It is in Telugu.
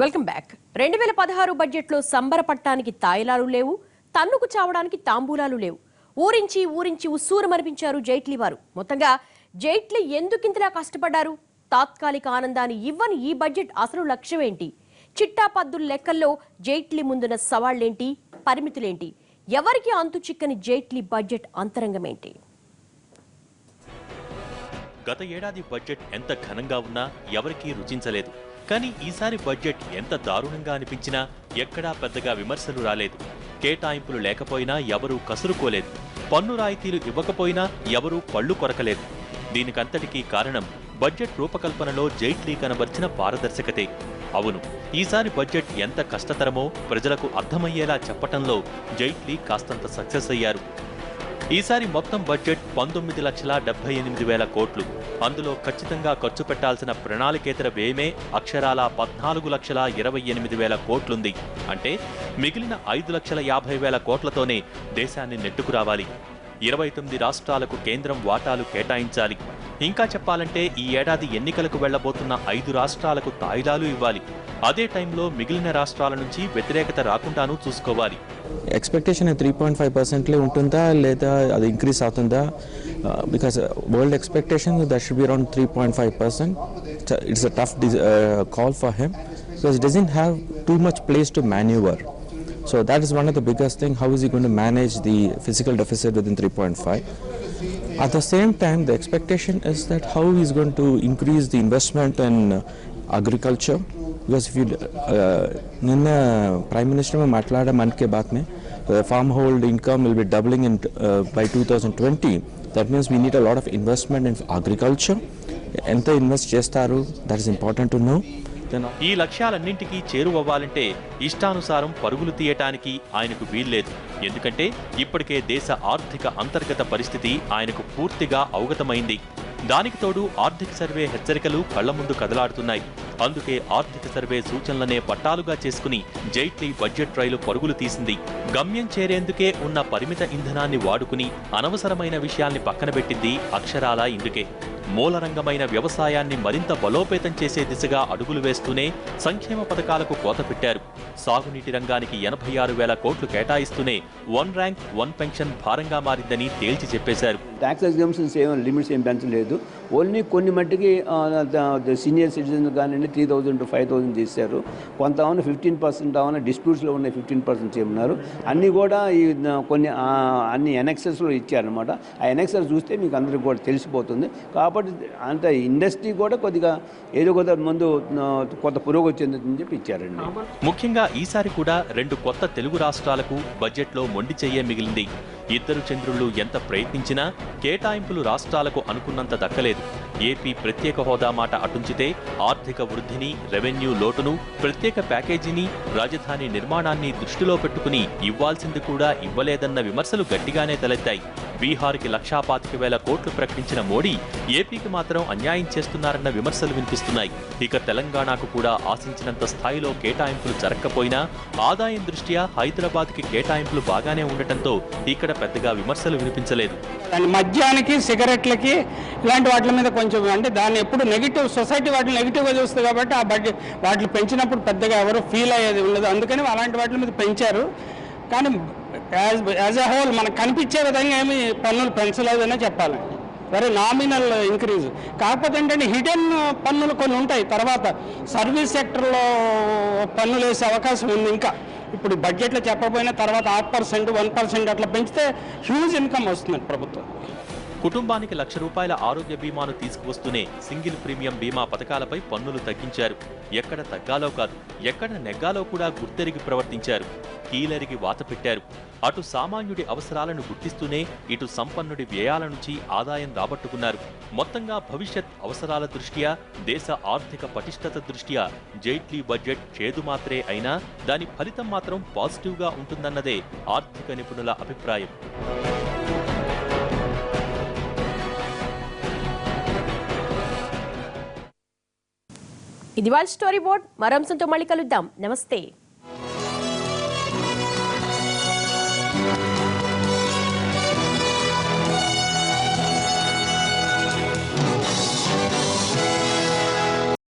Welcome back. 2016 బడ్జెట్లో సంబరపట్టానికి తాయిలాలు లేవు, తన్నుకు చావడానికి తాంబూలాలు లేవు. ఊరించి ఊరించి ఉస్సూరు మరిపించారు జైట్లీ వారు. మొత్తంగా జైట్లీ ఎందుకింతలా కష్టపడ్డారు? తాత్కాలిక ఆనందాన్ని ఇవ్వని ఈ బడ్జెట్ అసలు లక్ష్యమేంటి? చిట్టా పద్దుల లెక్కల్లో జైట్లీ ముందున్న సవాళ్లేంటి, పరిమితులేంటి? ఎవరికి అంతు చిక్కని జైట్లీ బడ్జెట్ అంతరంగమేంటి? గత ఏడాది బడ్జెట్ ఎంత ఘనంగా ఉన్నా ఎవరికీ రుచించలేదు. కానీ ఈసారి బడ్జెట్ ఎంత దారుణంగా అనిపించినా ఎక్కడా పెద్దగా విమర్శలు రాలేదు. కేటాయింపులు లేకపోయినా ఎవరూ కసురుకోలేదు. పన్ను రాయితీలు ఇవ్వకపోయినా ఎవరూ పళ్లు కొరకలేదు. దీనికంతటికీ కారణం బడ్జెట్ రూపకల్పనలో జైట్లీ కనబర్చిన పారదర్శకతే. అవును, ఈసారి బడ్జెట్ ఎంత కష్టతరమో ప్రజలకు అర్థమయ్యేలా చెప్పటంలో జైట్లీ కాస్తంత సక్సెస్ అయ్యారు. ఈసారి మొత్తం బడ్జెట్ 19,78,000 కోట్లు. అందులో ఖచ్చితంగా ఖర్చు పెట్టాల్సిన ప్రణాళికేతర వ్యయమే అక్షరాల 14,28,000 కోట్లుంది. అంటే మిగిలిన 5,50,000 కోట్లతోనే దేశాన్ని నెట్టుకురావాలి. 29 రాష్ట్రాలకు కేంద్రం వాటాలు కేటాయించాలి. ఇంకా చెప్పాలంటే ఈ ఏడాది ఎన్నికలకు వెళ్లబోతున్న 5 రాష్ట్రాలకు తాయిలాలు ఇవ్వాలి. అదే టైంలో మిగిలిన రాష్ట్రాల నుంచి వ్యతిరేకత రాకుండానూ చూసుకోవాలి. ఎక్స్పెక్టేషన్ 3.5% ఉంటుందా లేదా అది ఇంక్రీజ్ అవుతుందా? Because world expectation that should be around 3.5%. It's a tough call for him because doesn't have too much place to మాన్యూవర్. So that is one of the biggest thing. How is he going to manage the physical deficit within 3.5? At the same time, the expectation is that how he is going to increase the investment in agriculture. Because if you, Ninna Prime Minister में मातलाड़ा मन के बात में, farm hold income will be doubling in by 2020. That means we need a lot of investment in agriculture. ఎంత ఇన్వెస్ట్ చేస్తారు? That is important to know. ఈ లక్ష్యాలన్నింటికీ చేరువవ్వాలంటే ఇష్టానుసారం పరుగులు తీయటానికి ఆయనకు వీల్లేదు. ఎందుకంటే ఇప్పటికే దేశ ఆర్థిక అంతర్గత పరిస్థితి ఆయనకు పూర్తిగా అవగతమైంది. దానికి తోడు ఆర్థిక సర్వే హెచ్చరికలు కళ్ల ముందు కదలాడుతున్నాయి. అందుకే ఆర్థిక సర్వే సూచనలనే పట్టాలుగా చేసుకుని జైట్లీ బడ్జెట్ రైలు పరుగులు తీసింది. గమ్యం చేరేందుకే ఉన్న పరిమిత ఇంధనాన్ని వాడుకుని అనవసరమైన విషయాల్ని పక్కన పెట్టింది అక్షరాల ఇందుకే. మూలరంగమైన వ్యవసాయాన్ని మరింత బలోపేతం చేసే దిశగా అడుగులు వేస్తూనే సంక్షేమ పథకాలకు కోత పెట్టారు. సాగునీటి రంగానికి 86,000 కోట్లు కేటాయిస్తూనే వన్ ర్యాంక్ వన్ పెన్షన్ భారంగా మారిందని తేల్చి చెప్పేశారు. ట్యాక్స్ ఎగ్జామ్షన్స్ ఏమైనా లిమిట్స్ ఏం పెంచలేదు. ఓన్లీ కొన్ని మట్టికి సీనియర్ సిటిజన్ కానీ 3,000 to 5,000 చేశారు. కొంత ఏమైనా 15% ఏమైనా డిస్ప్యూట్స్లో ఉన్నాయి, 15% చేయమన్నారు. అన్నీ కూడా ఈ కొన్ని అన్ని ఎనెక్సెస్లో ఇచ్చారనమాట. ఆ ఎనెక్సెస్ చూస్తే మీకు అందరికీ కూడా తెలిసిపోతుంది. కాబట్టి అంత ఇండస్ట్రీ కూడా కొద్దిగా ఏదో కొద్దిగా ముందు కొత్త పురోగతి చెందుతుందని చెప్పి ఇచ్చారండి. ముఖ్యంగా ఈసారి కూడా 2 కొత్త తెలుగు రాష్ట్రాలకు బడ్జెట్లో మొండి చెయ్యే మిగిలింది. ఇద్దరు చంద్రులు ఎంత ప్రయత్నించినా కేటాయింపులు రాష్ట్రాలకు అనుకున్నంత దక్కలేదు. ఏపీ ప్రత్యేక హోదా మాట అటుంచితే ఆర్థిక వృద్ధిని, రెవెన్యూ లోటును, ప్రత్యేక ప్యాకేజీని, రాజధాని నిర్మాణాన్ని దృష్టిలో పెట్టుకుని ఇవ్వాల్సింది కూడా ఇవ్వలేదన్న విమర్శలు గట్టిగానే తలెత్తాయి. బీహార్కి 1,25,000 కోట్లు ప్రకటించిన మోడీ ఏపీకి మాత్రం అన్యాయం చేస్తున్నారన్న విమర్శలు వినిపిస్తున్నాయి. ఇక తెలంగాణకు కూడా ఆశించినంత స్థాయిలో కేటాయింపులు జరగకపోయినా ఆదాయం దృష్ట్యా హైదరాబాద్కి కేటాయింపులు బాగానే ఉండటంతో ఇక్కడ పెద్దగా విమర్శలు వినిపించలేదు. మద్యానికి, సిగరెట్లకి ఇలాంటి వాటి మీద కొంచెం అంటే దాన్ని ఎప్పుడు నెగిటివ్ సొసైటీ వాటిని నెగిటివ్గా చూస్తుంది కాబట్టి ఆ బడ్జెట్ వాటిని పెంచినప్పుడు పెద్దగా ఎవరు ఫీల్ అయ్యేది ఉండదు. అందుకని అలాంటి వాటి మీద పెంచారు. కానీ యాజ్ ఎ హోల్ మనకు కనిపించే విధంగా ఏమి పన్నులు పెంచలేదనే చెప్పాలి. Very nominal increase. కాకపోతే ఏంటంటే హిడెన్ పన్నులు కొన్ని ఉంటాయి. తర్వాత సర్వీస్ సెక్టర్లో పన్నులు వేసే అవకాశం ఉంది. ఇంకా ఇప్పుడు బడ్జెట్లో చెప్పకపోయినా తర్వాత 8%, 1% అట్లా పెంచితే హ్యూజ్ ఇన్కమ్ వస్తుంది ప్రభుత్వం. కుటుంబానికి ₹1,00,000 ఆరోగ్య బీమాను తీసుకువస్తూనే సింగిల్ ప్రీమియం బీమా పథకాలపై పన్నులు తగ్గించారు. ఎక్కడ తగ్గాలో కాదు, ఎక్కడ నెగ్గాలో కూడా గుర్తెరిగి ప్రవర్తించారు. కీలరిగి వాత పెట్టారు. అటు సామాన్యుడి అవసరాలను గుర్తిస్తూనే ఇటు సంపన్నుడి వ్యయాల నుంచి ఆదాయం రాబట్టుకున్నారు. మొత్తంగా భవిష్యత్ అవసరాల దృష్ట్యా, దేశ ఆర్థిక పటిష్టత దృష్ట్యా జైట్లీ బడ్జెట్ చేదుమాత్రే అయినా దాని ఫలితం మాత్రం పాజిటివ్గా ఉంటుందన్నదే ఆర్థిక నిపుణుల అభిప్రాయం. ఇది వాళ్ళ స్టోరీ బోర్డ్. మరో అంశంతో మళ్ళీ కలుద్దాం. నమస్తే.